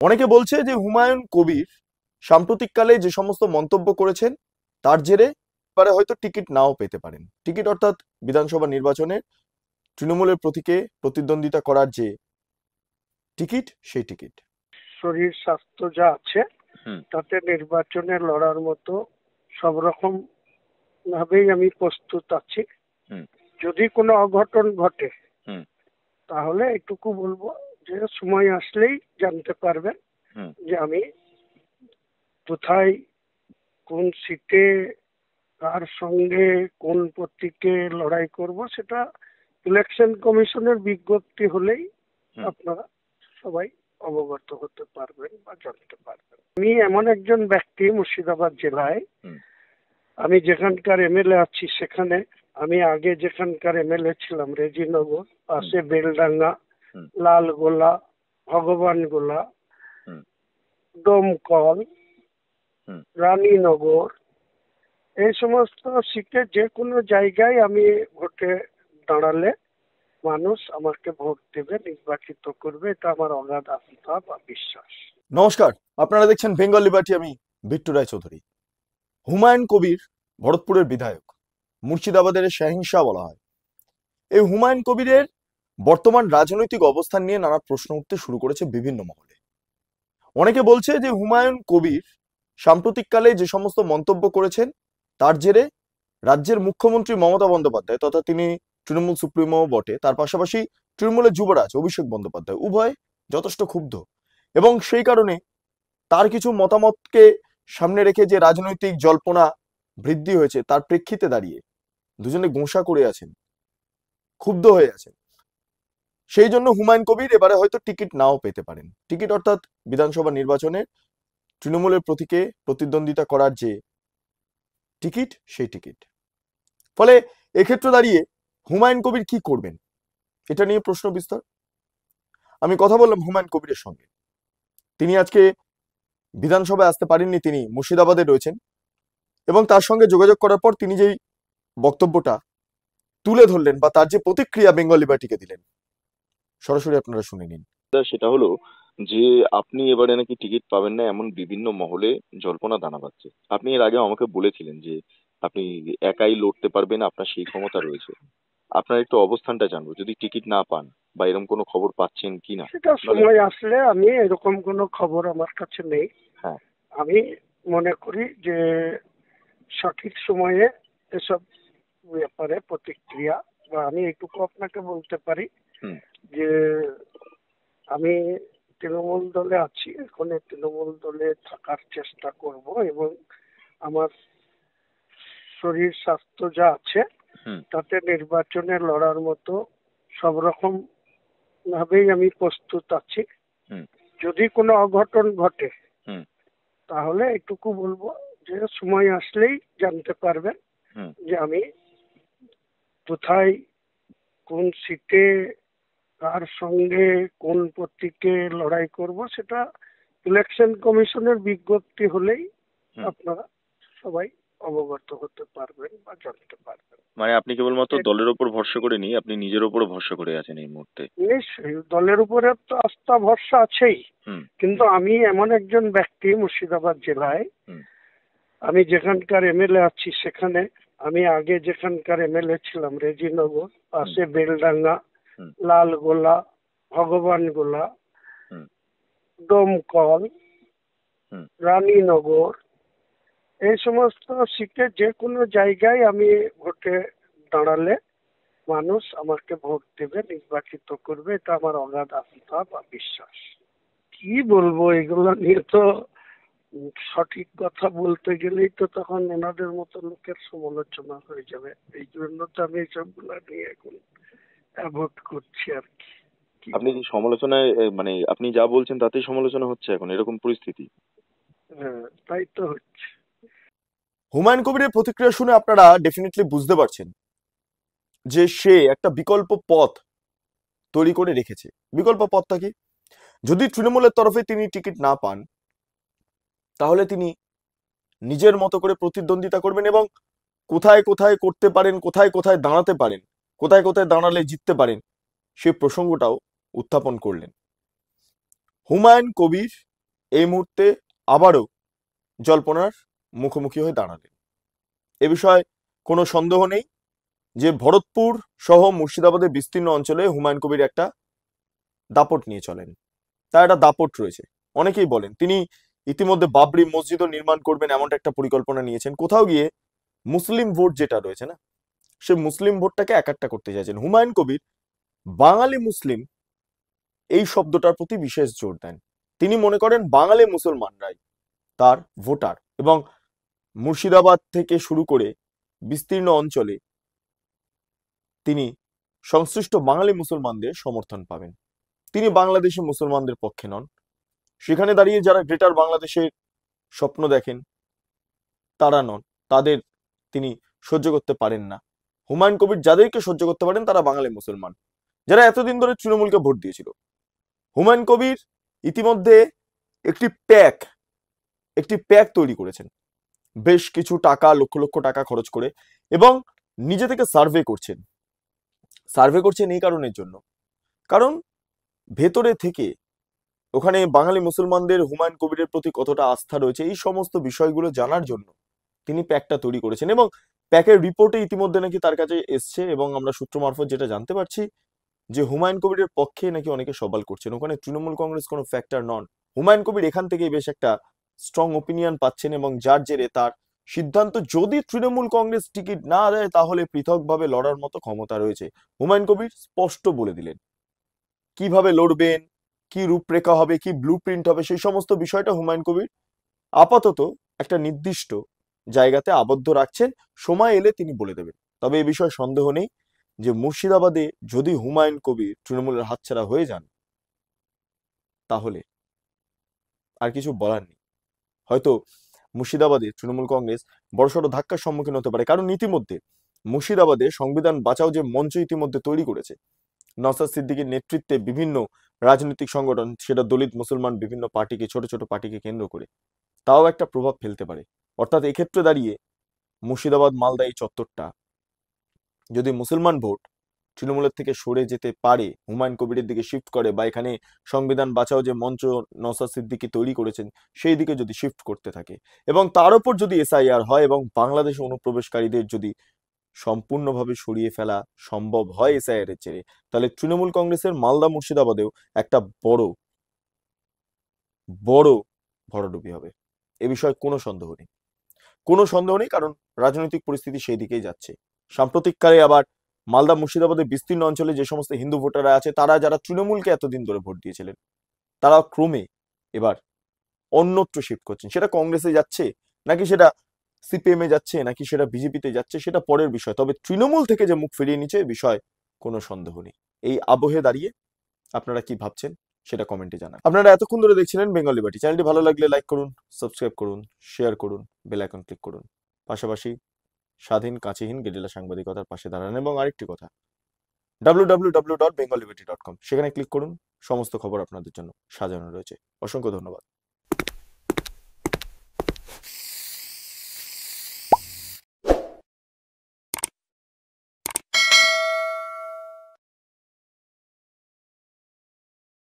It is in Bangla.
অনেকে বলছে যে হুমায়ুন কবির সাম্প্রতিককালে যে সমস্ত মন্তব্য করেছেন তার জেরে এবারে হয়তো টিকিট নাও পেতে পারেন। টিকিট অর্থাৎ বিধানসভা নির্বাচনে তৃণমূলের প্রতীকে প্রতিদ্বন্দ্বিতা করার যে টিকিট, সেই টিকিট। শরীর স্বাস্থ্য যা আছে তাতে নির্বাচনে লড়ার মতো সব রকম ভাবেই আমি প্রস্তুত আছি। যদি কোনো অঘটন ঘটে তাহলে এটুকু বলবো যে সময় আসলেই জানতে পারবেন যে আমি কোথায়, কোন সিটে, কার সঙ্গে, কোন প্রতীকে লড়াই করব। সেটা ইলেকশন কমিশনের বিজ্ঞপ্তি হলেই আপনারা সবাই অবগত হতে পারবেন বা জানতে পারবেন। আমি এমন একজন ব্যক্তি, মুর্শিদাবাদ জেলায় আমি যেখানকার এমএলএ আছি সেখানে, আমি আগে যেখানকার এমএলএ ছিলাম রেজিনগর, পাশে বেলডাঙ্গা, লালগোলা, ভগবানগোলা, ডোমকল, রানীনগর, এই সমস্ত সিটে যে কোনো জায়গায় আমি ভোটে দাঁড়ালে মানুষ আমাকে ভোট দেবে, নির্বাচিত করবে, এটা আমার অগাধ আস্থা বা বিশ্বাস। নমস্কার, আপনারা দেখছেন বেঙ্গল লিবার্টি। আমি বিট্টু রায় চৌধুরী। হুমায়ুন কবির ভরতপুরের বিধায়ক, মুর্শিদাবাদের শাহিনশাহ বলা হয়। এই হুমায়ুন কবিরের বর্তমান রাজনৈতিক অবস্থান নিয়ে নানা প্রশ্ন উঠতে শুরু করেছে বিভিন্ন মহলে। অনেকে বলছে যে হুমায়ুন কবির সাম্প্রতিককালে যে সমস্ত মন্তব্য করেছেন তার জেরে রাজ্যের মুখ্যমন্ত্রী মমতা বন্দ্যোপাধ্যায়, তথা তিনি তৃণমূল সুপ্রিমো বটে, তার পাশাপাশি তৃণমূলের যুবরাজ অভিষেক বন্দ্যোপাধ্যায় উভয় যথেষ্ট ক্ষুব্ধ, এবং সেই কারণে তার কিছু মতামতকে সামনে রেখে যে রাজনৈতিক জল্পনা বৃদ্ধি হয়েছে তার প্রেক্ষিতে দাঁড়িয়ে দুজনে গোঁসা করে আছেন, ক্ষুব্ধ হয়ে আছেন। সেই জন্য হুমায়ুন কবির এবারে হয়তো টিকিট নাও পেতে পারেন। টিকিট অর্থাৎ বিধানসভা নির্বাচনে তৃণমূলের প্রতীকে প্রতিদ্বন্দ্বিতা করার যে টিকিট, সেই টিকিট। ফলে এক্ষেত্রে দাঁড়িয়ে হুমায়ুন কবির কি করবেন, এটা নিয়ে প্রশ্ন বিস্তার। আমি কথা বললাম হুমায়ুন কবিরের সঙ্গে। তিনি আজকে বিধানসভায় আসতে পারেননি, তিনি মুর্শিদাবাদে রয়েছেন, এবং তার সঙ্গে যোগাযোগ করার পর তিনি যেই বক্তব্যটা তুলে ধরলেন বা তার যে প্রতিক্রিয়া বেঙ্গল লিবার্টিকে দিলেন, সরাসরি আপনারা শুনে নিন। সেটা হলো যে আপনি এবারে নাকি টিকিট পাবেন না, এমন বিভিন্ন মহলে জল্পনা দানা বাজছে। আপনি এর আগে আমাকে বলেছিলেন যে আপনি একাই লড়তে পারবেন, আপনার সেই ক্ষমতা রয়েছে। আপনার একটু অবস্থানটা জানবো, যদি টিকিট না পান বা এরকম কোনো খবর পাচ্ছেন কিনা। সেটা সময় আসলে, আমি এরকম কোনো খবর আমার কাছে নেই। হ্যাঁ, আমি মনে করি যে সঠিক সময়ে এসব ব্যাপারে প্রতিক্রিয়া, বা আমি এইটুকু আপনাকে বলতে পারি যে আমি তৃণমূল দলে আছি, এখন তৃণমূল দলে থাকার চেষ্টা করব, এবং আমার শরীর স্বাস্থ্য যা আছে তাতে নির্বাচনে লড়ার মতো সব রকম ভাবেই আমি প্রস্তুত আছি। যদি কোনো অঘটন ঘটে তাহলে এটুকু বলবো যে সময় আসলেই জানতে পারবেন যে আমি কোথায়, কোন সিটে, কার সঙ্গে, কোন প্রতীকে লড়াই করব। সেটা ইলেকশন কমিশনের বিজ্ঞপ্তি হলেই আপনারা সবাই অবগত হতে পারবেন বা জানতে পারবেন। মানে আপনি কেবলমাত্র দলের উপর ভরসা করে নি, আপনি নিজের উপর ভরসা করে আছেন এই মুহূর্তে? নিশ্চয়ই দলের উপরে তো আস্থা ভরসা আছেই, কিন্তু আমি এমন একজন ব্যক্তি, মুর্শিদাবাদ জেলায় আমি যেখানকার এমএলএ আছি সেখানে, আমি আগে যেখানকার এমএলএ ছিলাম রেজিনগর, পাশে বেলডাঙ্গা, লালগোলা, ভগবানগোলা, ডোমকল, রানীনগর, এই সমস্ত সিটে যে কোনো জায়গায় আমি ভোটে দাঁড়ালে মানুষ আমাকে ভোট দেবে, নির্বাচিত করবে, এটা আমার অগাধ আস্থা বা বিশ্বাস। কি বলবো, এগুলো নিয়ে তো সঠিক কথা বলতে গেলেই তো তখন ওনাদের মতো লোকের সমালোচনা হয়ে যাবে। এই জন্য তো আমি এইসবগুলো নিয়ে এখন অ্যাভয়েড করছি আর কি। আপনি যে সমালোচনায় মানে আপনি যা বলছেন তাতেই সমালোচনা হচ্ছে এখন, এরকম পরিস্থিতি? হ্যাঁ, তাই তো হচ্ছে। হুমায়ুন কবিরের প্রতিক্রিয়া শুনে আপনারা ডেফিনেটলি বুঝতে পারছেন যে সে একটা বিকল্প পথ তৈরি করে রেখেছে। বিকল্প পথটা কি? যদি তৃণমূলের তরফে তিনি টিকিট না পান তাহলে তিনি নিজের মতো করে প্রতিদ্বন্দ্বিতা করবেন, এবং কোথায় কোথায় করতে পারেন, কোথায় কোথায় দাঁড়াতে পারেন, কোথায় কোথায় দাঁড়ালে জিততে পারেন, সেই প্রসঙ্গটাও উত্থাপন করলেন। হুমায়ুন কবির এই মুহূর্তে আবারও জল্পনার মুখোমুখি হয়ে দাঁড়ালেন। এ বিষয়ে কোনো সন্দেহ নেই যে ভরতপুর সহ মুর্শিদাবাদের বিস্তীর্ণ অঞ্চলে হুমায়ুন কবির একটা দাপট নিয়ে চলেন। তার একটা দাপট রয়েছে। অনেকেই বলেন তিনি ইতিমধ্যে বাবরি মসজিদও নির্মাণ করবেন এমনটা একটা পরিকল্পনা নিয়েছেন। কোথাও গিয়ে মুসলিম ভোট যেটা রয়েছে না, সে মুসলিম ভোটটাকে একাট্টা করতে চাইছেন। হুমায়ুন কবির বাঙালি মুসলিম এই শব্দটার প্রতি বিশেষ জোর দেন। তিনি মনে করেন বাঙালি মুসলমানরাই তার ভোটার এবং মুর্শিদাবাদ থেকে শুরু করে বিস্তীর্ণ অঞ্চলে তিনি সংশ্লিষ্ট বাঙালি মুসলমানদের সমর্থন পাবেন। তিনি বাংলাদেশি মুসলমানদের পক্ষে নন। সেখানে দাঁড়িয়ে যারা গ্রেটার বাংলাদেশের স্বপ্ন দেখেন তারা নন, তাদের তিনি সহ্য করতে পারেন না। হুমায়ুন কবির যাদেরকে সহ্য করতে পারেন তারা বাঙালি মুসলমান, যারা এতদিন ধরে তৃণমূলকে ভোট দিয়েছিল। হুমায়ুন কবির ইতিমধ্যে একটি প্যাক তৈরি করেছেন বেশ কিছু টাকা, লক্ষ লক্ষ টাকা খরচ করে, এবং নিজে থেকে সার্ভে করছেন এই কারণের জন্য, কারণ ভেতরে থেকে ওখানে বাঙালি মুসলমানদের হুমায়ুন কবিরের প্রতি কতটা আস্থা রয়েছে এই সমস্ত বিষয়গুলো জানার জন্য তিনি প্যাকটা তৈরি করেছেন। এবং প্যাকের রিপোর্টে ইতিমধ্যে নাকি তার কাছে এসছে, এবং আমরা সূত্র মারফত যেটা জানতে পারছি যে হুমায়ুন কবিরের পক্ষে নাকি অনেকে সবাল করছেন। ওখানে তৃণমূল কংগ্রেস কোনো ফ্যাক্টর নন। হুমায়ুন কবির এখান থেকেই বেশ একটা স্ট্রং ওপিনিয়ন পাচ্ছেন, এবং যার জেরে তার সিদ্ধান্ত যদি তৃণমূল কংগ্রেস টিকিট না দেয় তাহলে পৃথকভাবে লড়ার মতো ক্ষমতা রয়েছে। হুমায়ুন কবির স্পষ্ট বলে দিলেন কিভাবে লড়বেন, কি রূপরেখা হবে, কি ব্লু প্রিন্ট হবে, সেই সমস্ত বিষয়টা হুমায়ুন কবির আপাতত একটা নির্দিষ্ট জায়গাতে আবদ্ধ রাখছেন। সময় এলে তিনি বলে দেবেন। তবে এই বিষয়ে সন্দেহ নেই যে মুর্শিদাবাদে যদি হুমায়ুন কবির তৃণমূলের হাতছাড়া হয়ে যান তাহলে আর কিছু বলার নেই। হয়তো মুর্শিদাবাদে তৃণমূল কংগ্রেস বড়সড় ধাক্কার সম্মুখীন হতে পারে, কারণ ইতিমধ্যে মুর্শিদাবাদে সংবিধান বাঁচাও যে মঞ্চ ইতিমধ্যে তৈরি করেছে নওশাদ সিদ্দিকীর নেতৃত্বে বিভিন্ন রাজনৈতিক সংগঠন, সেটা দলিত মুসলমান বিভিন্ন পার্টিকে, ছোট ছোট পার্টিকে কেন্দ্র করে, তাও একটা প্রভাব ফেলতে পারে। অর্থাৎ এক্ষেত্রে দাঁড়িয়ে মুর্শিদাবাদ মালদা এই চত্বরটা যদি মুসলমান ভোট তৃণমূলের থেকে সরে যেতে পারে, হুমায়ুন কবিরের দিকে শিফট করে, বা এখানে সংবিধান বাঁচাও যে মঞ্চ নওশাদ সিদ্দিকী তৈরি করেছেন সেই দিকে যদি শিফট করতে থাকে, এবং তার উপর যদি এসআইআর হয় এবং বাংলাদেশে অনুপ্রবেশকারীদের যদি সম্পূর্ণভাবে সরিয়ে ফেলা সম্ভব হয় এসআইআর এর জেরে, তাহলে তৃণমূল কংগ্রেসের মালদা মুর্শিদাবাদেও একটা বড় বড় ভরাডুবি হবে। এ বিষয়ে কোনো সন্দেহ নেই, কারণ রাজনৈতিক পরিস্থিতি সেই দিকেই যাচ্ছে। সাম্প্রতিককালে আবার মালদা মুর্শিদাবাদের বিস্তীর্ণ অঞ্চলে যে সমস্ত হিন্দু ভোটাররা আছে, তারা যারা তৃণমূলকে এতদিন ধরে ভোট দিয়েছিলেন, তারা ক্রমে এবার অন্যত্র শিফট করছেন। সেটা কংগ্রেসে যাচ্ছে নাকি সেটা সিপিএম এ যাচ্ছে নাকি সেটা বিজেপিতে যাচ্ছে সেটা পরের বিষয়, তবে তৃণমূল থেকে যে মুখ ফিরিয়ে নিচ্ছে এ বিষয়ে কোনো সন্দেহ নেই। এই আবহে দাঁড়িয়ে আপনারা কি ভাবছেন সেটা কমেন্টে জানান। আপনারা এতক্ষণ ধরে দেখছিলেন বেঙ্গল লিবার্টি। চ্যানেলটি ভালো লাগলে লাইক করুন, সাবস্ক্রাইব করুন, শেয়ার করুন, বেল আইকন ক্লিক করুন। পাশাপাশি স্বাধীন কাছেহীন গেরিলা সাংবাদিকতার পাশে দাঁড়ান। এবং আরেকটি কথা, www.bengalliberty.com, সেখানে ক্লিক করুন। সমস্ত খবর আপনাদের জন্য সাজানো রয়েছে। অসংখ্য ধন্যবাদ।